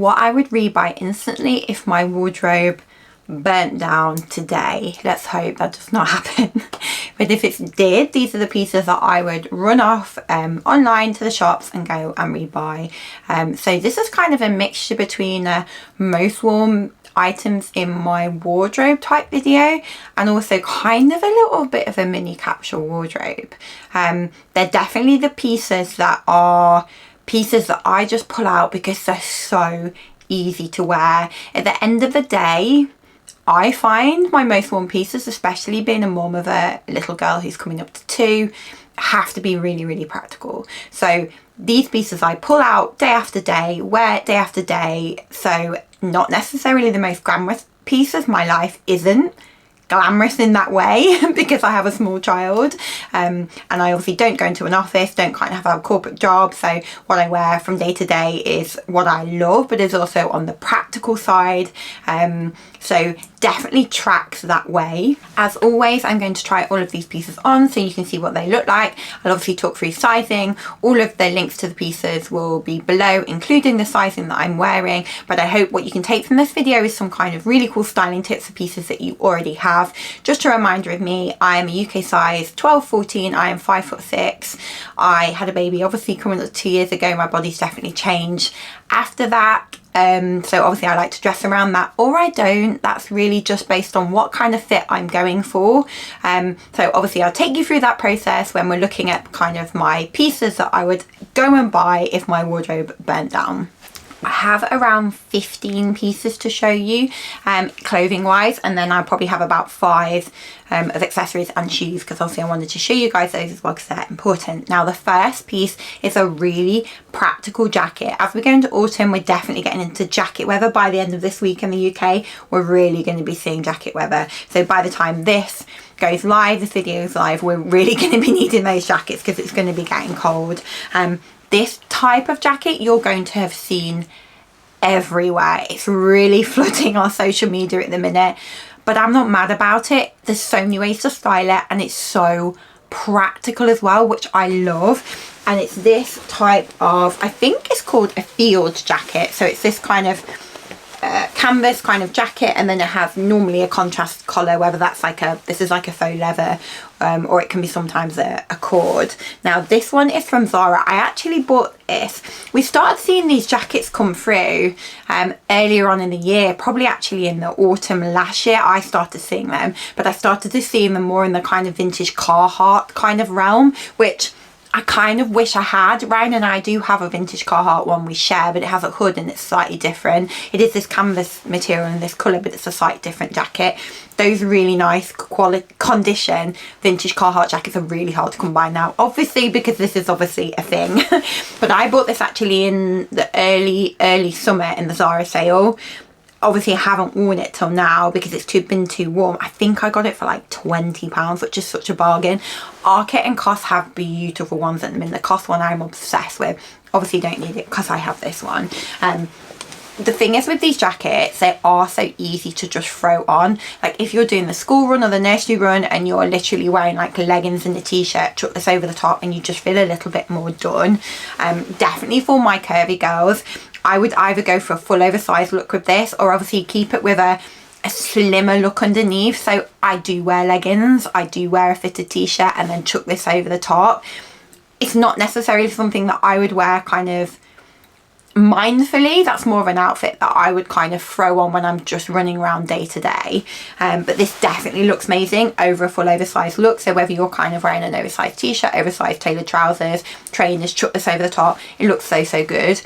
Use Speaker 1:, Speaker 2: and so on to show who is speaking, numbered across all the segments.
Speaker 1: what I would rebuy instantly if my wardrobe burnt down today. Let's hope that does not happen. But if it did, these are the pieces that I would run off online to the shops and go and rebuy. So this is kind of a mixture between most worn items in my wardrobe type video and also kind of a little bit of a mini capsule wardrobe. They're definitely the pieces that I just pull out because they're so easy to wear. At the end of the day, I find my most worn pieces, especially being a mum of a little girl who's coming up to 2, have to be really, really practical. So these pieces I pull out day after day, wear day after day. So not necessarily the most glamorous pieces. My life isn't glamorous in that way because I have a small child, and I obviously don't go into an office, don't kind of have a corporate job, so what I wear from day to day is what I love, but is also on the practical side. So definitely tracks that way. As always, I'm going to try all of these pieces on so you can see what they look like. I'll obviously talk through sizing. All of the links to the pieces will be below, including the sizing that I'm wearing. But I hope what you can take from this video is some kind of really cool styling tips for pieces that you already have. Just a reminder of me, I am a UK size 12-14, I am 5'6". I had a baby obviously coming up 2 years ago. My body's definitely changed after that. So obviously I like to dress around that, or I don't. That's really just based on what kind of fit I'm going for. So obviously I'll take you through that process when we're looking at kind of my pieces that I would go and buy if my wardrobe burnt down. I have around 15 pieces to show you, clothing wise, and then I'll probably have about 5 of accessories and shoes, because obviously I wanted to show you guys those as well because they're important. Now the first piece is a really practical jacket. As we go into autumn, we're definitely getting into jacket weather. By the end of this week in the UK, we're really going to be seeing jacket weather. So by the time this goes live, this video is live, we're really going to be needing those jackets because it's going to be getting cold. This type of jacket you're going to have seen everywhere. It's really flooding our social media at the minute, but I'm not mad about it. There's so many ways to style it, and it's so practical as well, which I love. And it's this type of, I think it's called a field jacket. So it's this kind of canvas kind of jacket, and then it has normally a contrast collar, whether that's like this is like a faux leather, or it can be sometimes a cord. Now this one is from Zara. I actually bought this. We started seeing these jackets come through earlier on in the year, probably actually in the autumn last year I started seeing them, but I started to see them more in the kind of vintage Carhartt kind of realm, which I kind of wish I had. Ryan and I do have a vintage Carhartt one we share, but it has a hood and it's slightly different. It is this canvas material and this colour, but it's a slightly different jacket. Those really nice quality condition vintage Carhartt jackets are really hard to come by now, obviously, because this is obviously a thing. But I bought this actually in the early summer in the Zara sale. Obviously I haven't worn it till now because it's been too warm. I think I got it for like £20, which is such a bargain. Arket and COS have beautiful ones at the minute. The COS one I'm obsessed with. Obviously don't need it because I have this one. The thing is with these jackets, they are so easy to just throw on. Like if you're doing the school run or the nursery run and you're literally wearing like leggings and a t-shirt, chuck this over the top and you just feel a little bit more done. Definitely for my curvy girls, I would either go for a full oversized look with this, or obviously keep it with a slimmer look underneath. So I do wear leggings, I do wear a fitted t-shirt and then chuck this over the top. It's not necessarily something that I would wear kind of mindfully. That's more of an outfit that I would kind of throw on when I'm just running around day to day. But this definitely looks amazing over a full oversized look. So whether you're kind of wearing an oversized t-shirt, oversized tailored trousers, trainers, chuck this over the top, it looks so good.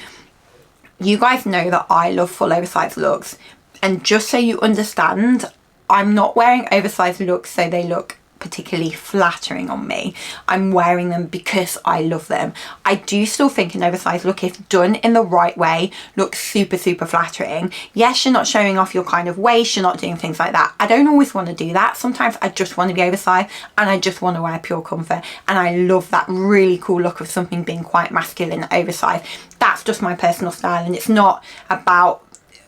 Speaker 1: You guys know that I love full oversized looks, and just so you understand, I'm not wearing oversized looks so they look particularly flattering on me. I'm wearing them because I love them. I do still think an oversized look, if done in the right way, looks super flattering. Yes, you're not showing off your kind of waist, you're not doing things like that. I don't always want to do that. Sometimes I just want to be oversized and I just want to wear pure comfort, and I love that really cool look of something being quite masculine oversized. That's just my personal style, and it's not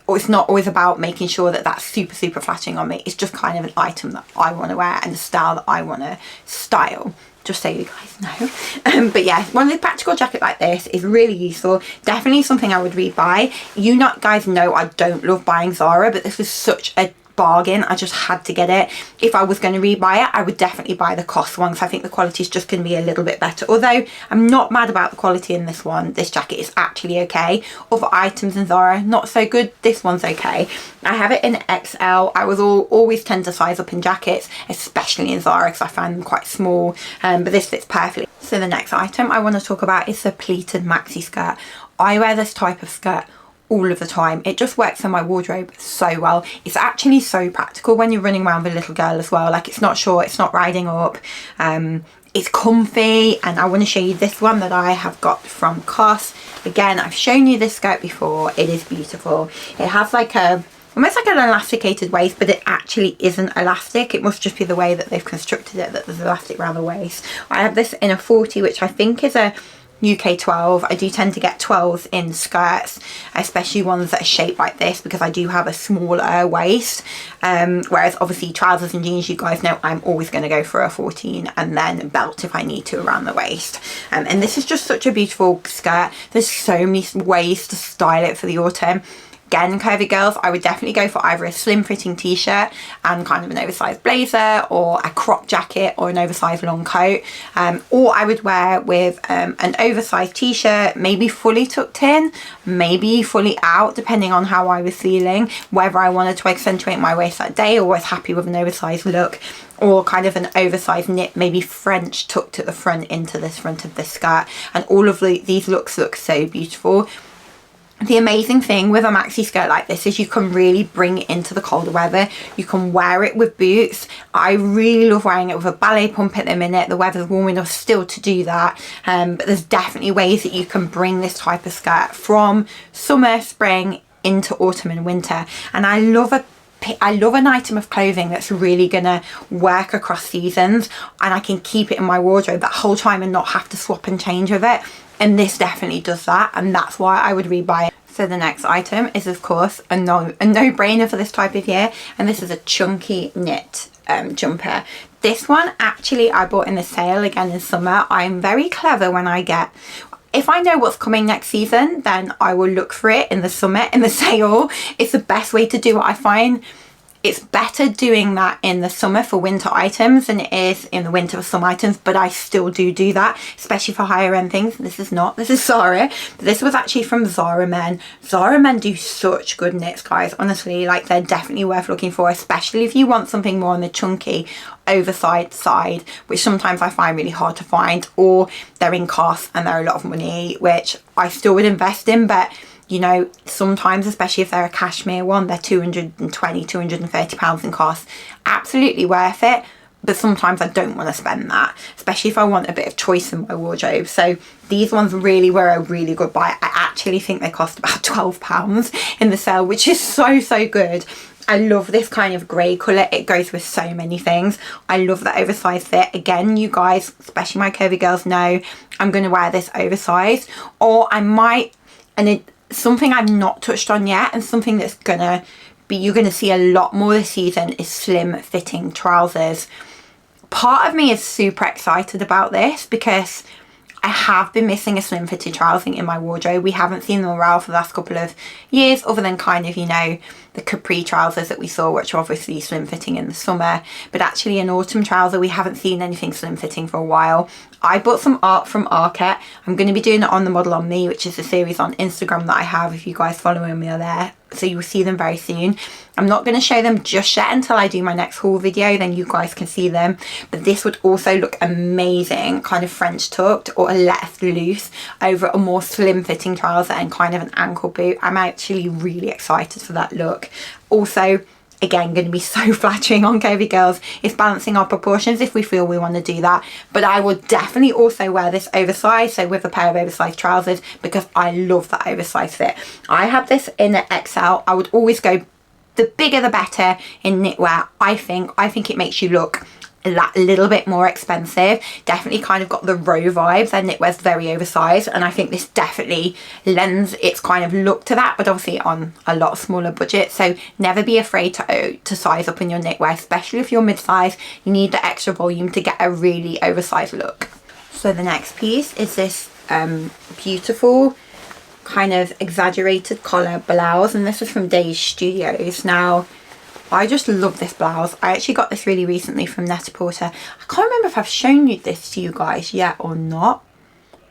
Speaker 1: always about making sure that that's super flattering on me. It's just kind of an item that I want to wear and the style that I want to style. just so you guys know. But yeah, one of the practical jacket like this is really useful. Definitely something I would rebuy. You guys know I don't love buying Zara, but this was such a bargain. I just had to get it. If I was going to rebuy it, I would definitely buy the COS one, because I think the quality is just going to be a little bit better. Although I'm not mad about the quality in this one. This jacket is actually okay. Other items in Zara, not so good. This one's okay. I have it in XL. I was always tend to size up in jackets, especially in Zara, because I find them quite small, but this fits perfectly. So the next item I want to talk about is the pleated maxi skirt. I wear this type of skirt all of the time. It just works in my wardrobe so well. It's actually so practical when you're running around with a little girl as well. Like, it's not short, it's not riding up, it's comfy. And I want to show you this one that I have got from COS. Again, I've shown you this skirt before. It is beautiful. It has like a almost like an elasticated waist, but it actually isn't elastic. It must just be the way that they've constructed it that there's elastic around the waist. I have this in a 40, which I think is a UK 12. I do tend to get 12s in skirts, especially ones that are shaped like this, because I do have a smaller waist, whereas obviously trousers and jeans, you guys know I'm always going to go for a 14, and then belt if I need to around the waist. And this is just such a beautiful skirt. There's so many ways to style it for the autumn. Again, curvy girls, I would definitely go for either a slim fitting t-shirt and kind of an oversized blazer, or a crop jacket, or an oversized long coat, or I would wear with an oversized t-shirt, maybe fully tucked in, maybe fully out, depending on how I was feeling, whether I wanted to accentuate my waist that day or was happy with an oversized look, or kind of an oversized knit, maybe French tucked at the front into this front of the skirt. And all of these looks look so beautiful. The amazing thing with a maxi skirt like this is you can really bring it into the colder weather. You can wear it with boots. I really love wearing it with a ballet pump at the minute. The weather's warm enough still to do that, but there's definitely ways that you can bring this type of skirt from summer, spring into autumn and winter. And I love an item of clothing that's really gonna work across seasons, and I can keep it in my wardrobe that whole time and not have to swap and change with it. And this definitely does that, and that's why I would rebuy it. So the next item is, of course, a no-brainer for this type of year, and this is a chunky knit jumper. This one actually I bought in the sale again in summer. I'm very clever when I get, if I know what's coming next season, then I will look for it in the summer in the sale. It's the best way to do it. I find it's better doing that in the summer for winter items than it is in the winter for some items, but I still do that, especially for higher end things. This is Zara, but this was actually from Zara Men. Zara Men do such good knits, guys. Honestly, like, they're definitely worth looking for, especially if you want something more on the chunky oversized side, which sometimes I find really hard to find, or they're in COS and they're a lot of money, which I still would invest in. But you know, sometimes, especially if they're a cashmere one, they're £220, £230 in cost. Absolutely worth it, but sometimes I don't want to spend that, especially if I want a bit of choice in my wardrobe. So these ones really were a really good buy. I actually think they cost about £12 in the sale, which is so good. I love this kind of grey colour. It goes with so many things. I love that oversized fit. Again, you guys, especially my curvy girls, know I'm going to wear this oversized, or I might, something I've not touched on yet, and something that's gonna be, you're gonna see a lot more this season, is slim fitting trousers. Part of me is super excited about this because I have been missing a slim fitted trouser in my wardrobe. We haven't seen them around for the last couple of years, other than kind of, you know, the capri trousers that we saw, which are obviously slim fitting in the summer, but actually an autumn trouser, we haven't seen anything slim fitting for a while. I bought some art from Arket. I'm going to be doing it on the Model On Me, which is a series on Instagram that I have, if you guys following me are there, so you will see them very soon. I'm not going to show them just yet until I do my next haul video, then you guys can see them. But this would also look amazing, kind of French tucked or left loose over a more slim fitting trouser and kind of an ankle boot. I'm actually really excited for that look. Also, again, going to be so flattering on curvy girls. It's balancing our proportions if we feel we want to do that. But I would definitely also wear this oversized, so with a pair of oversized trousers, because I love that oversized fit. I have this in an XL. I would always go the bigger the better in knitwear. I think it makes you look that little bit more expensive. Definitely kind of got the row vibes, and knitwear's very oversized, and I think this definitely lends its kind of look to that, but obviously on a lot smaller budget. So never be afraid to size up in your knitwear, especially if you're mid-size. You need the extra volume to get a really oversized look. So the next piece is this beautiful kind of exaggerated collar blouse, and this is from Days Studios. Now I just love this blouse. I actually got this really recently from Net-a-Porter. I can't remember if I've shown you this to you guys yet or not.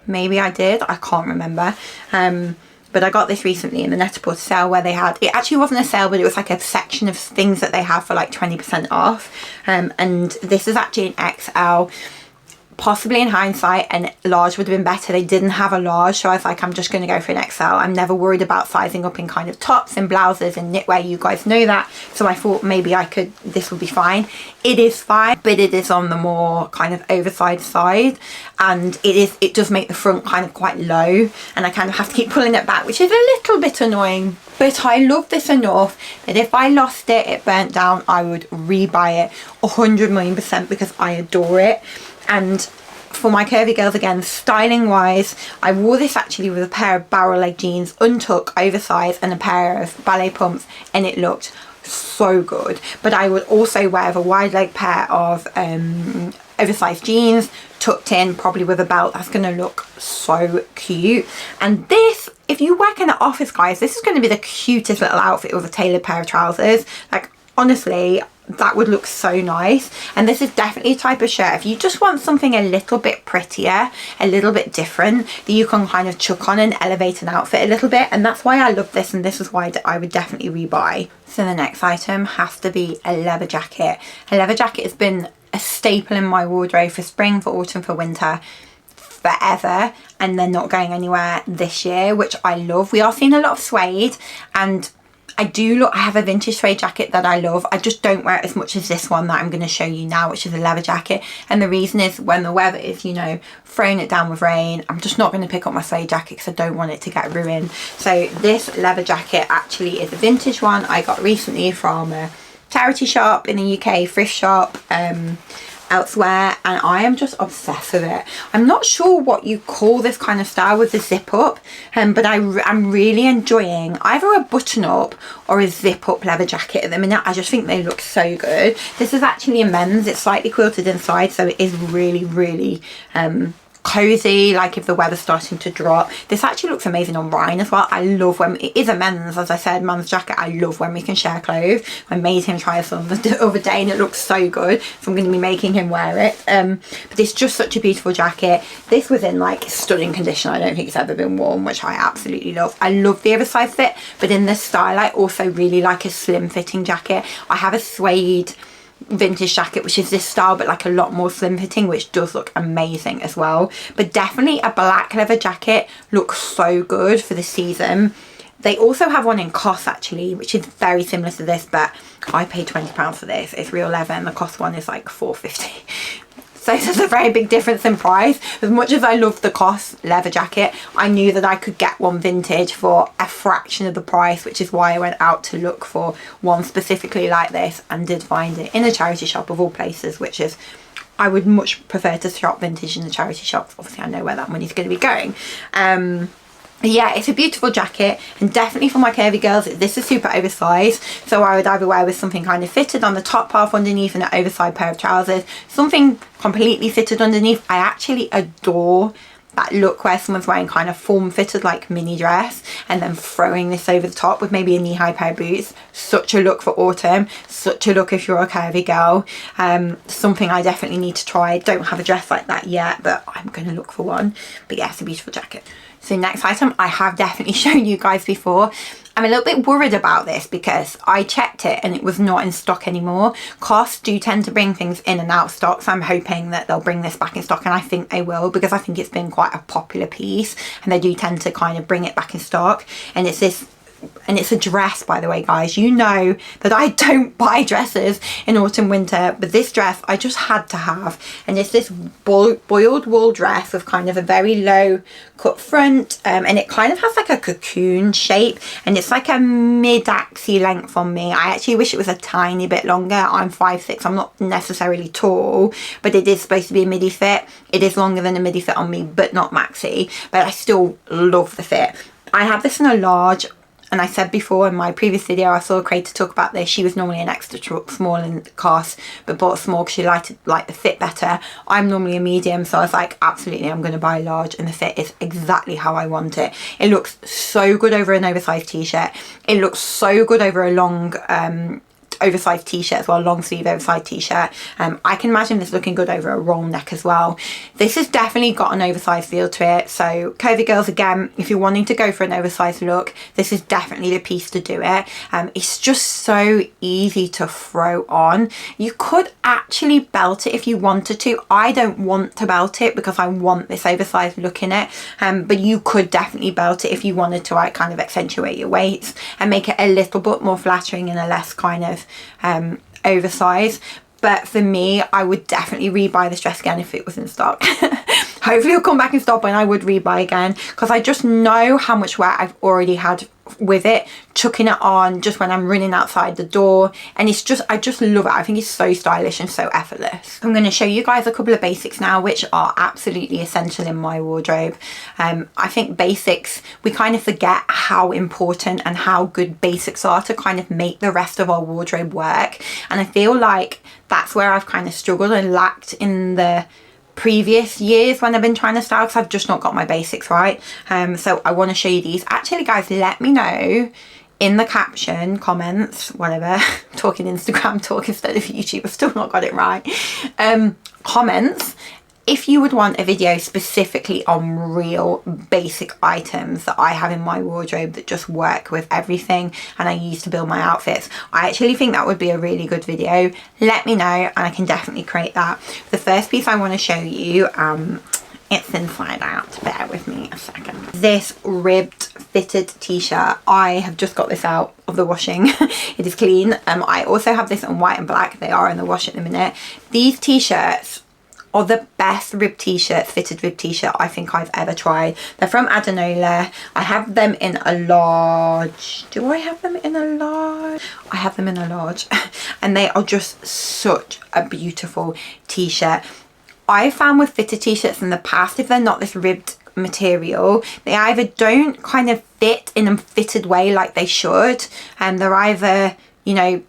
Speaker 1: Maybe I did, I can't remember. But I got this recently in the Net-a-Porter sale, where they had, it actually wasn't a sale, but it was like a section of things that they have for like 20% off. And this is actually an XL. Possibly in hindsight, and large would have been better. They didn't have a large, so I was like, I'm just going to go for an XL. I'm never worried about sizing up in kind of tops and blouses and knitwear, you guys know that. So I thought maybe this will be fine. It is fine, but it is on the more kind of oversized side, and it does make the front kind of quite low, and I kind of have to keep pulling it back, which is a little bit annoying. But I love this enough that if I lost it burnt down, I would rebuy it 100,000,000%, because I adore it. And for my curvy girls, again, styling wise, I wore this actually with a pair of barrel leg jeans, untucked, oversized, and a pair of ballet pumps, and it looked so good. But I would also wear a wide leg pair of oversized jeans, tucked in, probably with a belt. That's going to look so cute. And this, if you work in the office, guys, this is going to be the cutest little outfit with a tailored pair of trousers. Like, honestly, that would look so nice. And this is definitely a type of shirt, if you just want something a little bit prettier, a little bit different, that you can kind of chuck on and elevate an outfit a little bit. And that's why I love this, and this is why I would definitely rebuy. So the next item has to be a leather jacket. A leather jacket has been a staple in my wardrobe for spring, for autumn, for winter, forever, and they're not going anywhere this year, which I love. We are seeing a lot of suede, and I have a vintage suede jacket that I love. I just don't wear it as much as this one that I'm going to show you now, which is a leather jacket. And the reason is, when the weather is, you know, throwing it down with rain, I'm just not going to pick up my suede jacket because I don't want it to get ruined. So this leather jacket actually is a vintage one I got recently from a charity shop in the UK, thrift shop, elsewhere, and I am just obsessed with it. I'm not sure what you call this kind of style with the zip up, but I'm really enjoying either a button up or a zip up leather jacket at the minute. I just think they look so good. This is actually a men's. It's slightly quilted inside, so it is really, really cozy, like if the weather's starting to drop. This actually looks amazing on Ryan as well. I love when it is a men's, as I said, men's jacket. I love when we can share clothes. I made him try this on the other day and it looks so good, so I'm going to be making him wear it. But it's just such a beautiful jacket. This was in like stunning condition. I don't think it's ever been worn, which I absolutely love. I love the oversized fit, but in this style I also really like a slim fitting jacket. I have a suede vintage jacket which is this style, but like a lot more slim fitting, which does look amazing as well. But definitely a black leather jacket looks so good for the season. They also have one in COS actually, which is very similar to this, but I paid £20 for this. It's real leather, and the COS one is like £4.50. So there's a very big difference in price. As much as I love the COS leather jacket, I knew that I could get one vintage for a fraction of the price, which is why I went out to look for one specifically like this, and did find it in a charity shop of all places, which is, I would much prefer to shop vintage in the charity shops. Obviously I know where that money's going to be going. Yeah, it's a beautiful jacket, and definitely for my curvy girls, this is super oversized, so I would either wear with something kind of fitted on the top half underneath and an oversized pair of trousers, something completely fitted underneath. I actually adore that look where someone's wearing kind of form fitted like mini dress and then throwing this over the top with maybe a knee-high pair of boots. Such a look for autumn, such a look if you're a curvy girl. Something I definitely need to try. Don't have a dress like that yet, but I'm going to look for one. But yeah, it's a beautiful jacket. So next item, I have definitely shown you guys before. I'm a little bit worried about this because I checked it and it was not in stock anymore. COS do tend to bring things in and out of stock, so I'm hoping that they'll bring this back in stock, and I think they will, because I think it's been quite a popular piece and they do tend to kind of bring it back in stock. And it's this and it's a dress, by the way, guys. You know that I don't buy dresses in autumn winter, but this dress I just had to have. And it's this boiled wool dress with kind of a very low cut front, and it kind of has like a cocoon shape, and it's like a mid-axi length on me. I actually wish it was a tiny bit longer. I'm 5'6", I'm not necessarily tall, but it is supposed to be a midi fit. It is longer than a midi fit on me, but not maxi, but I still love the fit. I have this in a large, and I said before in my previous video, I saw a creator talk about this. She was normally an extra small in the cast, but bought small because she liked the fit better. I'm normally a medium, so I was like, absolutely, I'm going to buy a large, and the fit is exactly how I want it. It looks so good over an oversized t-shirt. It looks so good over a long oversized t-shirt as well, long sleeve oversized t-shirt. I can imagine this looking good over a roll neck as well. This has definitely got an oversized feel to it, so curvy girls, again, if you're wanting to go for an oversized look, this is definitely the piece to do it. It's just so easy to throw on. You could actually belt it if you wanted to. I don't want to belt it because I want this oversized look in it, but you could definitely belt it if you wanted to, like, kind of accentuate your weights and make it a little bit more flattering and a less kind of oversized. But for me, I would definitely rebuy this dress again if it was in stock. Hopefully it'll come back in stock, and I would rebuy again because I just know how much wear I've already had with it, chucking it on just when I'm running outside the door, and it's just, I just love it. I think it's so stylish and so effortless. I'm going to show you guys a couple of basics now which are absolutely essential in my wardrobe. I think basics, we kind of forget how important and how good basics are to kind of make the rest of our wardrobe work, and I feel like that's where I've kind of struggled and lacked in the previous years when I've been trying to style, because I've just not got my basics right. So I want to show you these. Actually, guys, let me know in the caption, comments, whatever, talking Instagram talk instead of YouTube, I've still not got it right. Comments if you would want a video specifically on real basic items that I have in my wardrobe that just work with everything and I use to build my outfits. I actually think that would be a really good video. Let me know and I can definitely create that. The first piece I want to show you, it's inside out, bear with me a second. This ribbed fitted t-shirt, I have just got this out of the washing. It is clean. I also have this in white and black. They are in the wash at the minute. These t-shirts are the best ribbed t-shirt, fitted ribbed t-shirt I think I've ever tried. They're from Adenola. I have them in a large. Do I have them in a large? I have them in a large. And they are just such a beautiful t-shirt. I found with fitted t-shirts in the past, if they're not this ribbed material, they either don't kind of fit in a fitted way like they should, and they're either, you know,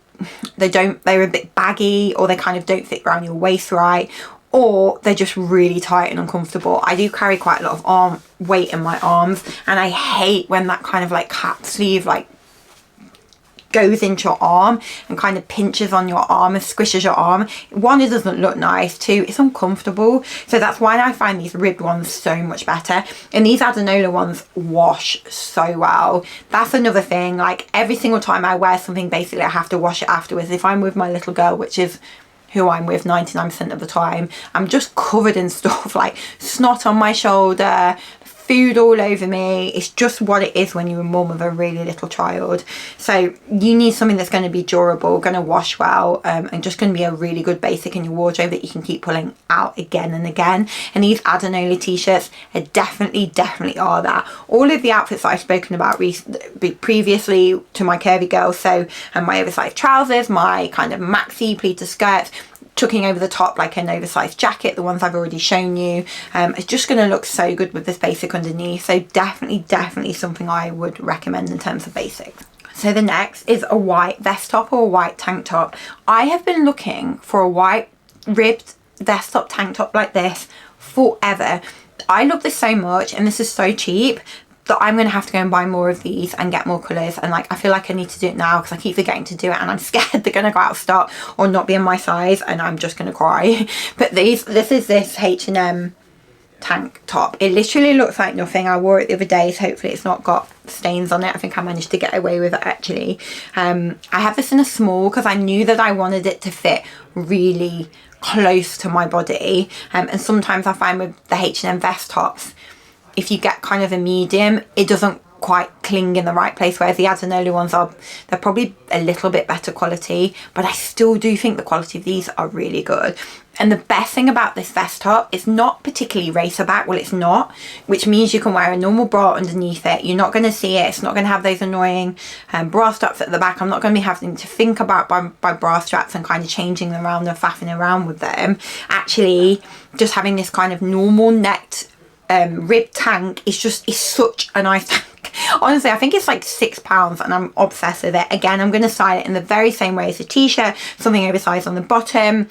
Speaker 1: they're a bit baggy, or they kind of don't fit around your waist right, or they're just really tight and uncomfortable. I do carry quite a lot of arm weight in my arms, and I hate when that kind of like cap sleeve like goes into your arm and kind of pinches on your arm and squishes your arm. One, it doesn't look nice. Two, it's uncomfortable. So that's why I find these ribbed ones so much better. And these Adenola ones wash so well. That's another thing. Like every single time I wear something, basically I have to wash it afterwards. If I'm with my little girl, which is who I'm with 99% of the time, I'm just covered in stuff, like snot on my shoulder, food all over me. It's just what it is when you're a mum of a really little child. So you need something that's going to be durable, going to wash well, and just going to be a really good basic in your wardrobe that you can keep pulling out again and again. And these Adenola t-shirts are definitely are that. All of the outfits that I've spoken about previously to my curvy girls, so my oversized trousers, my kind of maxi pleated skirts, tucking over the top like an oversized jacket, the ones I've already shown you, it's just going to look so good with this basic underneath. So definitely something I would recommend in terms of basics. So the next is a white vest top or a white tank top. I have been looking for a white ribbed vest top tank top like this forever. I love this so much, and this is so cheap that I'm going to have to go and buy more of these and get more colours. And like, I feel like I need to do it now because I keep forgetting to do it, and I'm scared they're going to go out of stock or not be in my size, and I'm just going to cry. But this is this H&M tank top. It literally looks like nothing. I wore it the other day, so hopefully it's not got stains on it. I think I managed to get away with it actually. I have this in a small because I knew that I wanted it to fit really close to my body. And sometimes I find with the H&M vest tops, if you get kind of a medium, it doesn't quite cling in the right place, whereas the Adenola ones they're probably a little bit better quality, but I still do think the quality of these are really good. And the best thing about this vest top, it's not particularly racer back. Well, it's not, which means you can wear a normal bra underneath it. You're not going to see it. It's not going to have those annoying bra straps at the back. I'm not going to be having to think about my bra straps and kind of changing them around and faffing around with them. Actually, just having this kind of normal necked rib tank is such a nice tank. Honestly, I think it's like £6 and I'm obsessed with it. Again, I'm going to style it in the very same way as a t-shirt, something oversized on the bottom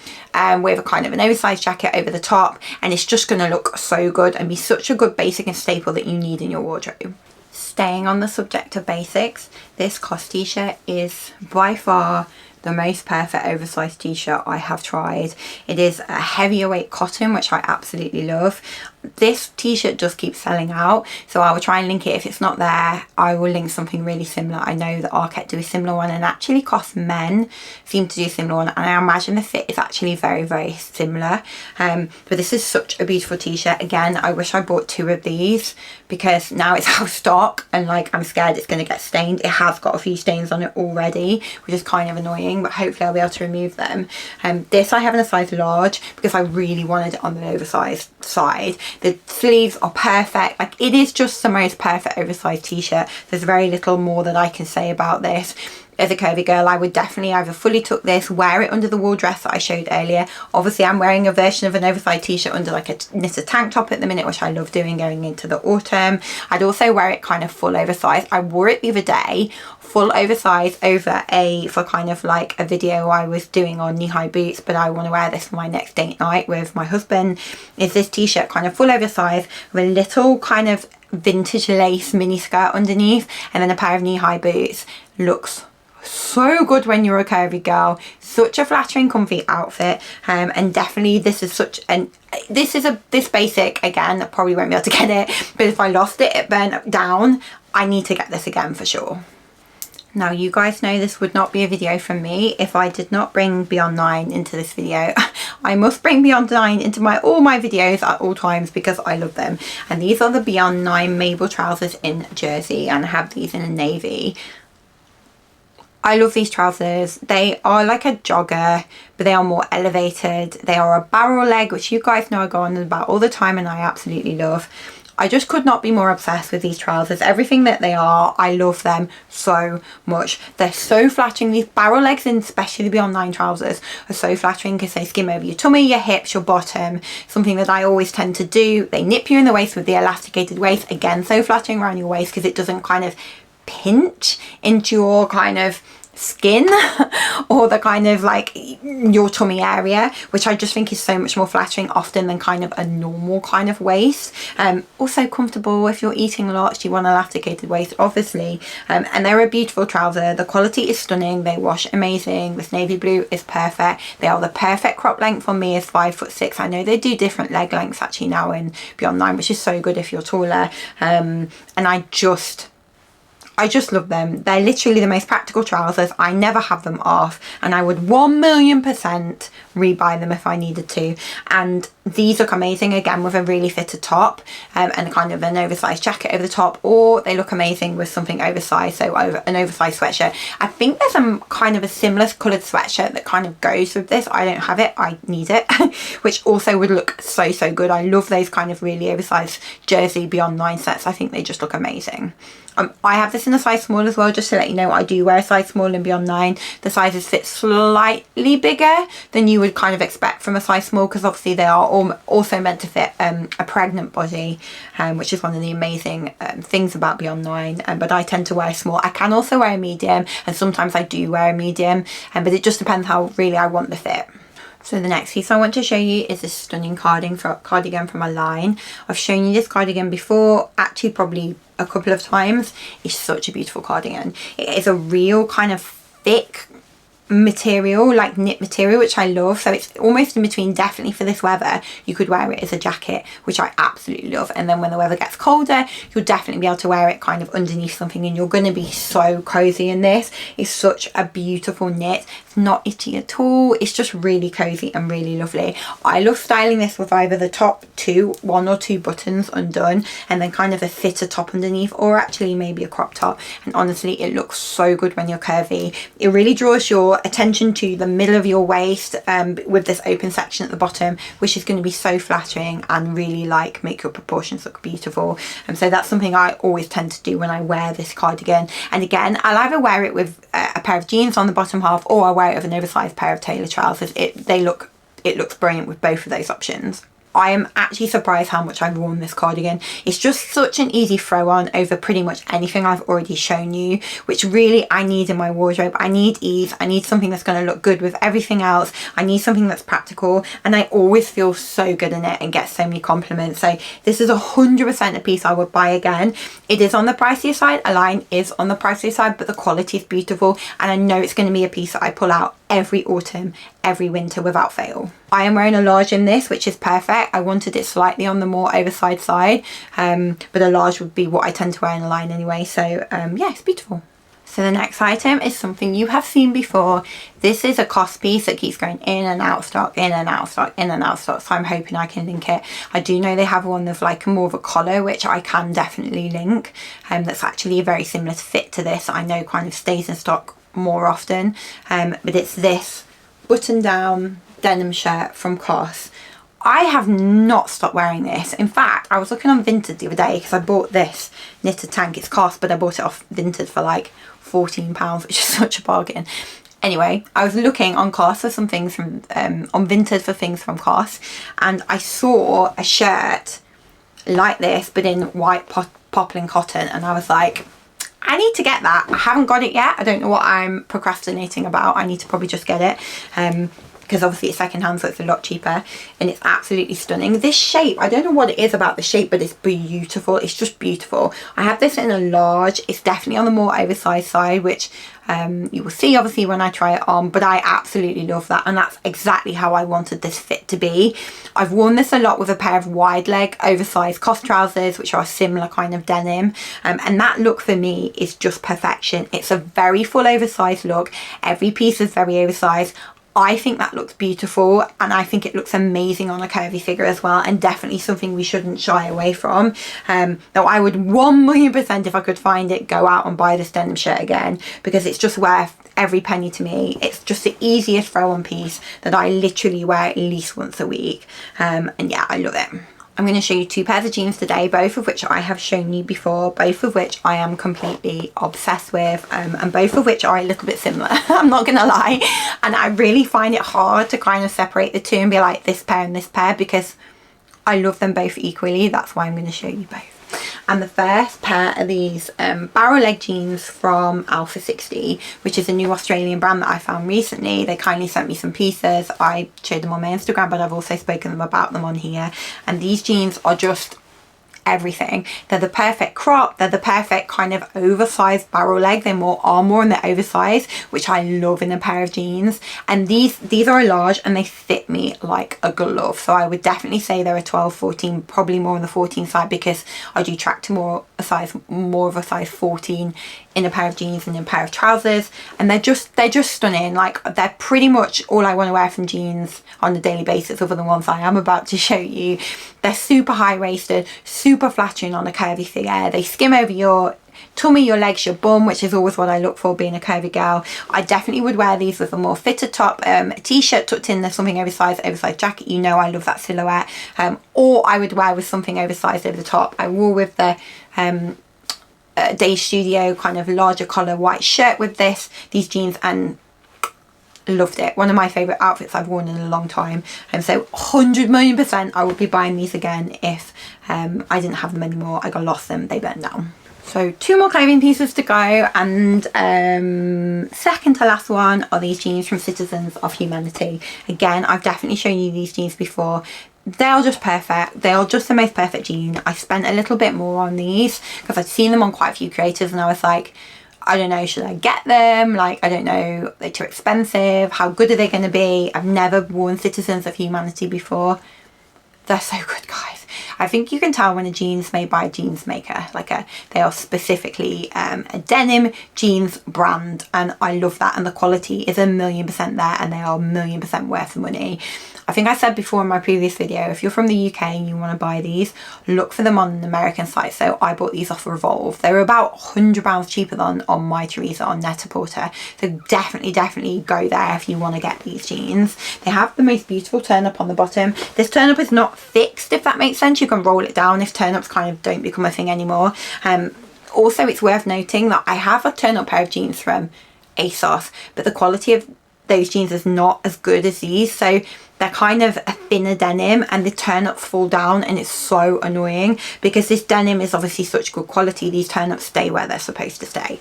Speaker 1: with a kind of an oversized jacket over the top, and it's just going to look so good and be such a good basic and staple that you need in your wardrobe. Staying on the subject of basics, this COS t-shirt is by far the most perfect oversized t-shirt I have tried. It is a heavier weight cotton, which I absolutely love. This t-shirt just keeps selling out, so I will try and link it. If it's not there, I will link something really similar. I know that Arket do a similar one, and actually COS men seem to do a similar one, and I imagine the fit is actually very, very similar. But this is such a beautiful t-shirt. Again, I wish I bought 2 of these because now it's out of stock, and like I'm scared it's going to get stained. It has got a few stains on it already, which is kind of annoying, but hopefully I'll be able to remove them. This I have in a size large because I really wanted it on the oversized side. The sleeves are perfect. Like, it is just the most perfect oversized t-shirt. There's very little more that I can say about this. As a curvy girl, I would definitely either fully tuck this, wear it under the wool dress that I showed earlier. Obviously, I'm wearing a version of an oversized t-shirt under like a knitted tank top at the minute, which I love doing going into the autumn. I'd also wear it kind of full oversized. I wore it the other day, full oversized for kind of like a video I was doing on knee-high boots, but I want to wear this for my next date night with my husband. Is this t-shirt kind of full oversized with a little kind of vintage lace mini skirt underneath, and then a pair of knee-high boots. Looks so good when you're a curvy girl. Such a flattering, comfy outfit, and definitely this is this basic. Again, I probably won't be able to get it, but if I lost it, it burnt down. I need to get this again for sure. Now, you guys know this would not be a video from me if I did not bring Beyond 9 into this video. I must bring Beyond 9 into all my videos at all times because I love them. And these are the Beyond 9 Mabel trousers in jersey, and I have these in a navy. I love these trousers. They are like a jogger, but they are more elevated. They are a barrel leg, which you guys know I go on about all the time and I absolutely love. I just could not be more obsessed with these trousers. Everything that they are, I love them so much. They're so flattering. These barrel legs, and especially the Beyond 9 trousers, are so flattering because they skim over your tummy, your hips, your bottom. Something that I always tend to do. They nip you in the waist with the elasticated waist. Again, so flattering around your waist because it doesn't kind of pinch into your kind of skin or the kind of like your tummy area, which I just think is so much more flattering often than kind of a normal kind of waist. Also comfortable if you're eating lots, you want an elasticated waist obviously, and they're a beautiful trouser. The quality is stunning. They wash amazing. This navy blue is perfect. They are the perfect crop length for me as 5'6". I know they do different leg lengths actually now in Beyond 9, which is so good if you're taller, and I just love them. They're literally the most practical trousers. I never have them off, and I would 1,000,000% rebuy them if I needed to. And these look amazing again with a really fitted top and kind of an oversized jacket over the top, or they look amazing with something oversized, so an oversized sweatshirt. I think there's a kind of a similar coloured sweatshirt that kind of goes with this. I don't have it, I need it, which also would look so good. I love those kind of really oversized jersey Beyond 9 sets. I think they just look amazing. I have this in a size small as well, just to let you know. I do wear a size small in Beyond 9. The sizes fit slightly bigger than you would kind of expect from a size small, because obviously they are also meant to fit a pregnant body, which is one of the amazing things about Beyond 9. But I tend to wear a small. I can also wear a medium, and sometimes I do wear a medium, but it just depends how really I want the fit. So the next piece I want to show you is this stunning cardigan from Align. I've shown you this cardigan before, actually probably a couple of times. It's such a beautiful cardigan. It is a real kind of thick material, like knit material, which I love. So it's almost in between. Definitely for this weather you could wear it as a jacket, which I absolutely love, and then when the weather gets colder you'll definitely be able to wear it kind of underneath something, and you're going to be so cozy in this. It's such a beautiful knit. It's not itchy at all. It's just really cozy and really lovely. I love styling this with either the top one or two buttons undone, and then kind of a fitter top underneath, or actually maybe a crop top. And honestly, it looks so good when you're curvy. It really draws your attention to the middle of your waist with this open section at the bottom, which is going to be so flattering and really like make your proportions look beautiful. And so that's something I always tend to do when I wear this cardigan. And again, I'll either wear it with a pair of jeans on the bottom half, or I'll wear it with an oversized pair of tailor trousers. It looks brilliant with both of those options. I am actually surprised how much I've worn this cardigan. It's just such an easy throw on over pretty much anything I've already shown you, which really I need in my wardrobe. I need ease. I need something that's going to look good with everything else. I need something that's practical, and I always feel so good in it and get so many compliments. So this is 100% a piece I would buy again. It is on the pricier side. Align is on the pricier side, but the quality is beautiful, and I know it's going to be a piece that I pull out every autumn, every winter without fail. I am wearing a large in this, which is perfect. I wanted it slightly on the more oversized side, but a large would be what I tend to wear in a line anyway. So yeah, it's beautiful. So the next item is something you have seen before. This is a COS piece that keeps going in and out of stock, in and out of stock, in and out of stock. So I'm hoping I can link it. I do know they have one with like more of a collar, which I can definitely link. That's actually a very similar fit to this. I know kind of stays in stock more often, but it's this button down denim shirt from COS. I have not stopped wearing this. In fact, I was looking on Vinted the other day because I bought this knitted tank. It's COS, but I bought it off Vinted for like £14, which is such a bargain. Anyway, I was looking on COS for some things from on Vinted for things from COS, and I saw a shirt like this but in white poplin cotton, and I was like, I need to get that. I haven't got it yet. I don't know what I'm procrastinating about. I need to probably just get it because obviously it's secondhand, so it's a lot cheaper, and it's absolutely stunning. This shape, I don't know what it is about the shape, but it's beautiful. It's just beautiful. I have this in a large. It's definitely on the more oversized side, which you will see obviously when I try it on, but I absolutely love that, and that's exactly how I wanted this fit to be. I've worn this a lot with a pair of wide leg oversized COS trousers, which are a similar kind of denim, and that look for me is just perfection. It's a very full oversized look. Every piece is very oversized. I think that looks beautiful, and I think it looks amazing on a curvy figure as well, and definitely something we shouldn't shy away from. Though I would 1,000,000%, if I could find it, go out and buy this denim shirt again, because it's just worth every penny to me. It's just the easiest throw on piece that I literally wear at least once a week, and yeah, I love it. I'm going to show you two pairs of jeans today, both of which I have shown you before, both of which I am completely obsessed with, and both of which are a little bit similar. I'm not going to lie, and I really find it hard to kind of separate the two and be like this pair and this pair, because I love them both equally. That's why I'm going to show you both. And the first pair are these barrel leg jeans from Alpha 60, which is a new Australian brand that I found recently. They kindly sent me some pieces. I showed them on my Instagram, but I've also spoken about them on here. And these jeans are just everything. They're the perfect crop. They're the perfect kind of oversized barrel leg. They're more armor and they're oversized, which I love in a pair of jeans. And these are a large, and they fit me like a glove. So I would definitely say they're a 12, 14, probably more on the 14 side, because I do track to more of a size 14 in a pair of jeans and in a pair of trousers, and they're just stunning. Like, they're pretty much all I want to wear from jeans on a daily basis, other than ones I am about to show you. They're super high-waisted, super flattering on a curvy figure. They skim over your tummy, your legs, your bum, which is always what I look for being a curvy girl. I definitely would wear these with a more fitted top, a t-shirt tucked in, there's something oversized jacket. You know I love that silhouette. Or I would wear with something oversized over the top. I wore with the Day Studio kind of larger collar white shirt with these jeans, and loved it. One of my favorite outfits I've worn in a long time, and so 100,000,000% I would be buying these again if I didn't have them anymore. I got lost them, they burnt down. So two more clothing pieces to go, and second to last one are these jeans from Citizens of Humanity. Again, I've definitely shown you these jeans before. They're just perfect. They are just the most perfect jean. I spent a little bit more on these because I'd seen them on quite a few creators, and I was like, I don't know, should I get them? Like, I don't know, they're too expensive. How good are they going to be? I've never worn Citizens of Humanity before. They're so good, guys. I think you can tell when a jean's made by a jeans maker, like they are specifically a denim jeans brand, and I love that, and the quality is 1,000,000% there, and they are 1,000,000% worth the money. I think I said before in my previous video, if you're from the UK and you want to buy these, look for them on an American site. So I bought these off Revolve. They were about £100 cheaper than on My Teresa on Net-a-Porter. So definitely go there if you want to get these jeans. They have the most beautiful turn up on the bottom. This turn up is not fixed, if that makes sense. You can roll it down if turn ups kind of don't become a thing anymore. Also, it's worth noting that I have a turn up pair of jeans from ASOS, but the quality of those jeans is not as good as these. So they're kind of a thinner denim, and the turn ups fall down, and it's so annoying because this denim is obviously such good quality. These turn ups stay where they're supposed to stay,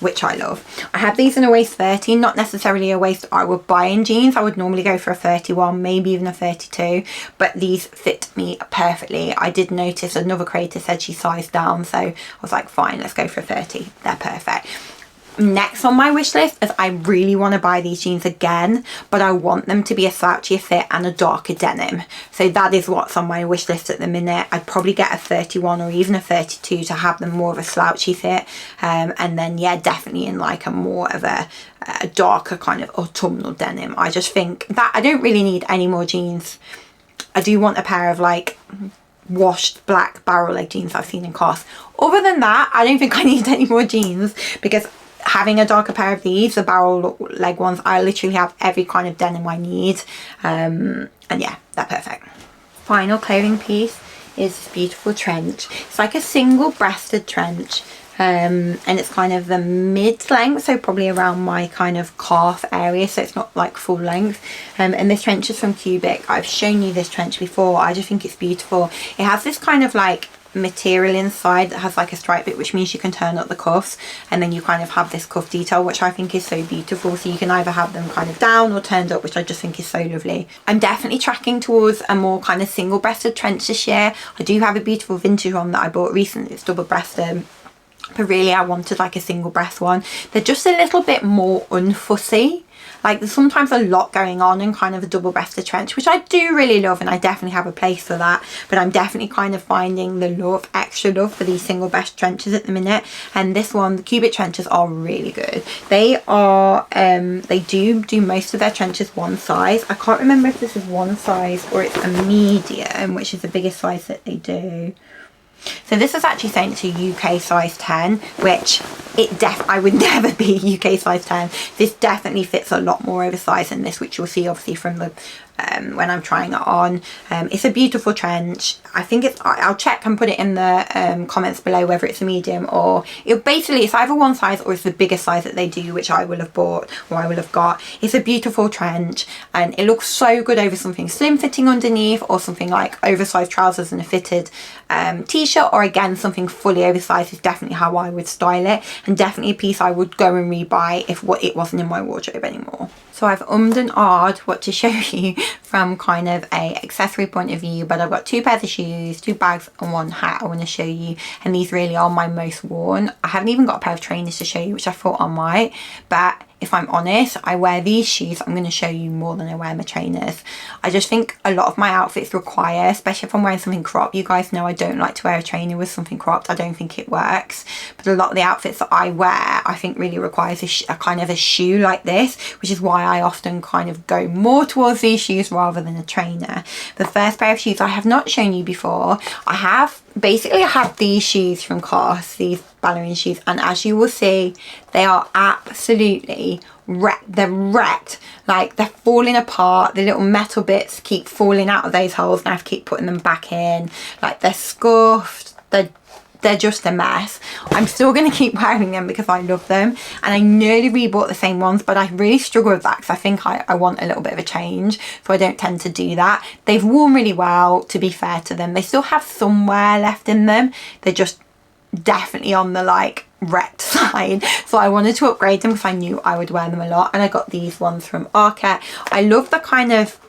Speaker 1: which I love. I have these in a waist 30, not necessarily a waist I would buy in jeans. I would normally go for a 31, maybe even a 32, but these fit me perfectly. I did notice another creator said she sized down, so I was like, fine, let's go for a 30. They're perfect. Next on my wish list is I really want to buy these jeans again, but I want them to be a slouchier fit and a darker denim. So that is what's on my wish list at the minute. I'd probably get a 31 or even a 32 to have them more of a slouchy fit, and then yeah, definitely in like a more of a darker kind of autumnal denim. I just think that I don't really need any more jeans. I do want a pair of like washed black barrel leg jeans I've seen in COS. Other than that, I don't think I need any more jeans, because having a darker pair of these, the barrel leg ones, I literally have every kind of denim I need, and yeah, they're perfect. Final clothing piece is this beautiful trench. It's like a single breasted trench, and it's kind of the mid length, so probably around my kind of calf area, so it's not like full length, and this trench is from Cubic. I've shown you this trench before. I just think it's beautiful. It has this kind of like material inside that has like a stripe bit, which means you can turn up the cuffs, and then you kind of have this cuff detail, which I think is so beautiful. So you can either have them kind of down or turned up, which I just think is so lovely. I'm definitely tracking towards a more kind of single breasted trench this year. I do have a beautiful vintage one that I bought recently. It's double breasted, but really I wanted like a single breast one. They're just a little bit more unfussy. Like there's sometimes a lot going on in kind of a double breasted trench, which I do really love, and I definitely have a place for that. But I'm definitely kind of finding the love, extra love for these single breast trenches at the minute. And this one, the Cubic trenches, are really good. They are, they do most of their trenches one size. I can't remember if this is one size or it's a medium, which is the biggest size that they do. So this is actually saying it's a UK size 10, which I would never be UK size 10. This definitely fits a lot more oversized than this, which you'll see obviously from the when I'm trying it on. It's a beautiful trench. I think it's, I'll check and put it in the comments below whether it's a medium or basically it's either one size or it's the biggest size that they do, which I will have bought or I will have got. It's a beautiful trench, and it looks so good over something slim fitting underneath, or something like oversized trousers and a fitted t-shirt, or again something fully oversized is definitely how I would style it, and definitely a piece I would go and rebuy if it wasn't in my wardrobe anymore. So I've ummed and ahed what to show you from kind of a accessory point of view, but I've got 2 pairs of shoes, 2 bags and 1 hat I want to show you, and these really are my most worn. I haven't even got a pair of trainers to show you, which I thought I might, but if I'm honest, I wear these shoes, I'm going to show you more than I wear my trainers. I just think a lot of my outfits require, especially if I'm wearing something cropped, you guys know I don't like to wear a trainer with something cropped. I don't think it works. But a lot of the outfits that I wear, I think really requires a kind of a shoe like this, which is why I often kind of go more towards these shoes rather than a trainer. The first pair of shoes I have not shown you before. I have these shoes from COS, these ballerina shoes, and as you will see, they are absolutely wrecked. They're wrecked, like they're falling apart. The little metal bits keep falling out of those holes, and I have to keep putting them back in. Like they're scuffed, they're just a mess. I'm still going to keep wearing them because I love them, and I nearly rebought the same ones, but I really struggle with that because I think I want a little bit of a change, so I don't tend to do that. They've worn really well, to be fair to them. They still have some wear left in them. They're just definitely on the like wrecked side, so I wanted to upgrade them because I knew I would wear them a lot, and I got these ones from Arket. I love the kind of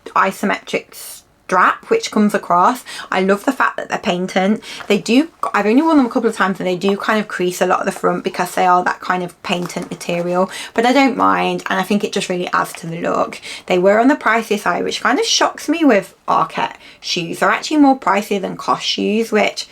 Speaker 1: isometric strap which comes across. I love the fact that they're patent. They do, I've only worn them a couple of times and they do kind of crease a lot of the front because they are that kind of patent material, but I don't mind, and I think it just really adds to the look. They were on the pricey side, which kind of shocks me with Arket shoes. They're actually more pricey than COS shoes, which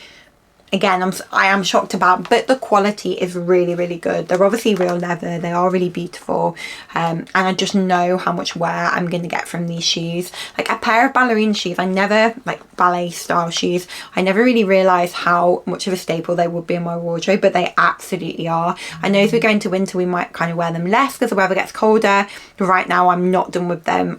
Speaker 1: again, I am shocked about, but the quality is really, really good. They're obviously real leather. They are really beautiful. And I just know how much wear I'm going to get from these shoes. Like a pair of ballerina shoes, like ballet style shoes, I never really realised how much of a staple they would be in my wardrobe, but they absolutely are. I know as we go into winter, we might kind of wear them less because the weather gets colder. Right now, I'm not done with them.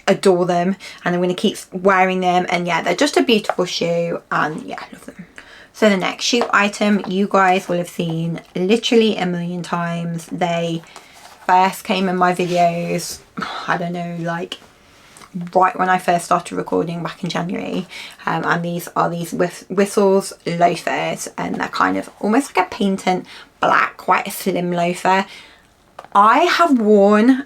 Speaker 1: Adore them and I'm going to keep wearing them. And yeah, they're just a beautiful shoe and yeah, I love them. So the next shoe item you guys will have seen literally a million times. They first came in my videos, I don't know, like right when I first started recording back in January. And these are these Whistles loafers, and they're kind of almost like a patent black, quite a slim loafer. I have worn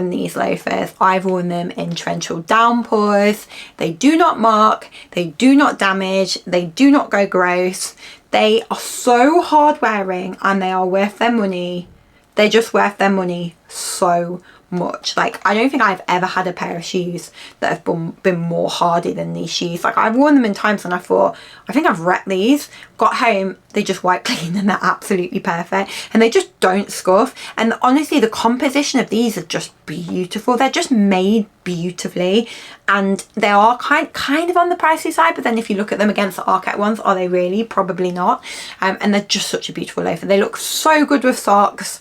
Speaker 1: these loafers. I've worn them in torrential downpours. They do not mark, they do not damage, they do not go gross. They are so hard wearing and they are worth their money. They're just worth their money so much. Like, I don't think I've ever had a pair of shoes that have been more hardy than these shoes. Like, I've worn them in times and I thought, I think I've wrecked these. Got home, they just wipe clean and they're absolutely perfect, and they just don't scuff. And honestly, the composition of these are just beautiful. They're just made beautifully, and they are kind of on the pricey side, but then if you look at them against the Arket ones, are they really? Probably not. And they're just such a beautiful loafer. They look so good with socks.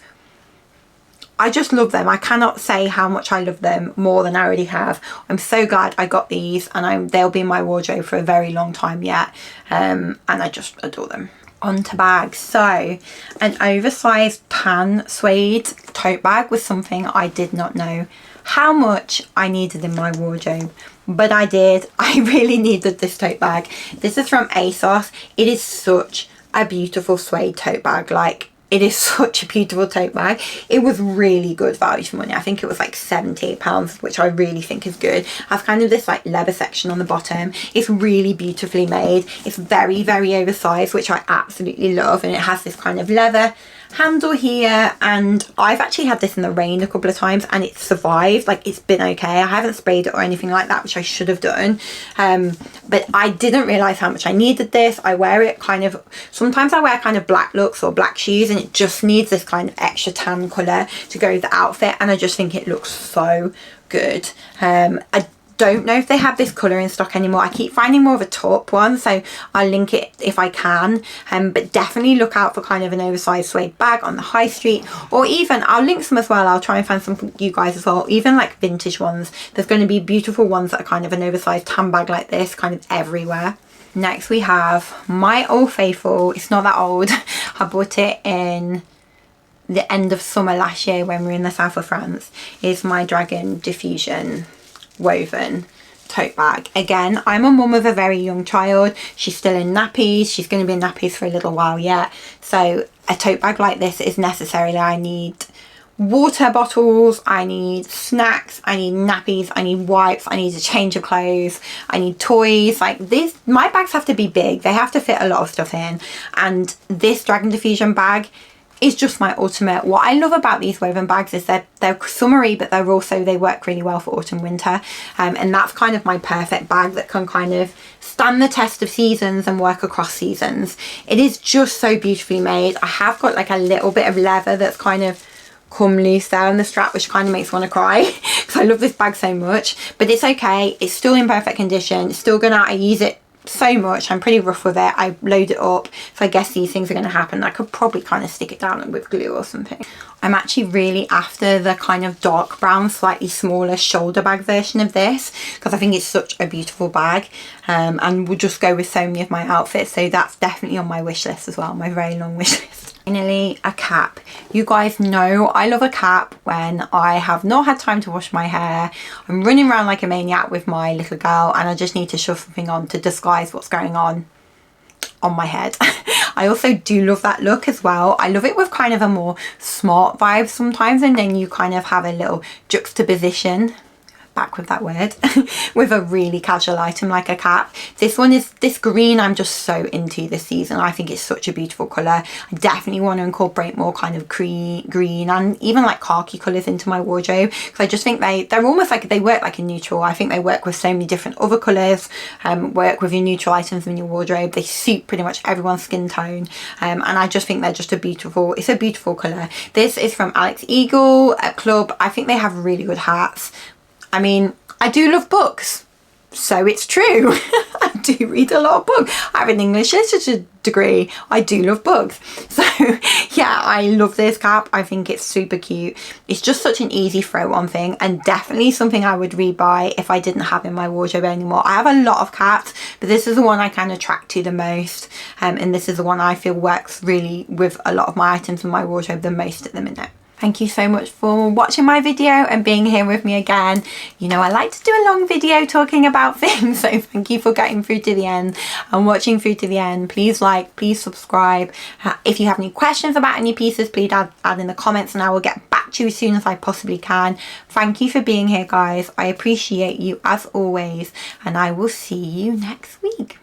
Speaker 1: I just love them. I cannot say how much I love them more than I already have. I'm so glad I got these, and they'll be in my wardrobe for a very long time yet. And I just adore them. On to bags. So an oversized tan suede tote bag was something I did not know how much I needed in my wardrobe, but I did. I really needed this tote bag. This is from ASOS. It is such a beautiful suede tote bag. Like, it is such a beautiful tote bag. It was really good value for money. I think it was like £78, which I really think is good. It has kind of this like leather section on the bottom. It's really beautifully made. It's very, very oversized, which I absolutely love. And it has this kind of leather handle here, and I've actually had this in the rain a couple of times and it's survived. Like, it's been okay. I haven't sprayed it or anything like that, which I should have done, but I didn't realize how much I needed this. I wear it kind of, sometimes I wear kind of black looks or black shoes and it just needs this kind of extra tan color to go with the outfit, and I just think it looks so good. I don't know if they have this colour in stock anymore. I keep finding more of a taupe one, so I'll link it if I can, but definitely look out for kind of an oversized suede bag on the high street, or even I'll link some as well. I'll try and find some for you guys as well, even like vintage ones. There's going to be beautiful ones that are kind of an oversized handbag like this kind of everywhere. Next we have my Old Faithful. It's not that old. I bought it in the end of summer last year when we were in the south of France. Is my Dragon Diffusion woven tote bag. Again, I'm a mum of a very young child. She's still in nappies. She's going to be in nappies for a little while yet. So a tote bag like this is necessarily, I need water bottles, I need snacks, I need nappies, I need wipes, I need a change of clothes, I need toys. Like this, my bags have to be big. They have to fit a lot of stuff in. And this Dragon Diffusion bag is just my ultimate. What I love about these woven bags is they're summery, but they work really well for autumn winter, and that's kind of my perfect bag that can kind of stand the test of seasons and work across seasons. It is just so beautifully made. I have got like a little bit of leather that's kind of come loose there on the strap, which kind of makes me want to cry because I love this bag so much, but it's okay. It's still in perfect condition. It's still I use it so much. I'm pretty rough with it. I load it up, so I guess these things are going to happen. I could probably kind of stick it down with glue or something. I'm actually really after the kind of dark brown, slightly smaller shoulder bag version of this because I think it's such a beautiful bag, and will just go with so many of my outfits. So that's definitely on my wish list as well, my very long wish list. Finally, a cap. You guys know I love a cap when I have not had time to wash my hair. I'm running around like a maniac with my little girl and I just need to shove something on to disguise what's going on my head. I also do love that look as well. I love it with kind of a more smart vibe sometimes, and then you kind of have a little juxtaposition back with that word, with a really casual item like a cap. This green I'm just so into this season. I think it's such a beautiful colour. I definitely want to incorporate more kind of green and even like khaki colours into my wardrobe, because I just think they're almost like, they work like a neutral. I think they work with so many different other colours, work with your neutral items in your wardrobe. They suit pretty much everyone's skin tone, and I just think they're just it's a beautiful colour. This is from Alex Eagle at Club. I think they have really good hats. I mean, I do love books, so it's true. I do read a lot of books. I have an English literature degree. I do love books. So yeah, I love this cap. I think it's super cute. It's just such an easy throw on thing, and definitely something I would rebuy if I didn't have in my wardrobe anymore. I have a lot of caps, but this is the one I kind of track to the most, and this is the one I feel works really with a lot of my items in my wardrobe the most at the minute. Thank you so much for watching my video and being here with me again. You know, I like to do a long video talking about things, so thank you for getting through to the end and watching through to the end. Please like, please subscribe. If you have any questions about any pieces, please add in the comments and I will get back to you as soon as I possibly can. Thank you for being here, guys. I appreciate you as always, and I will see you next week.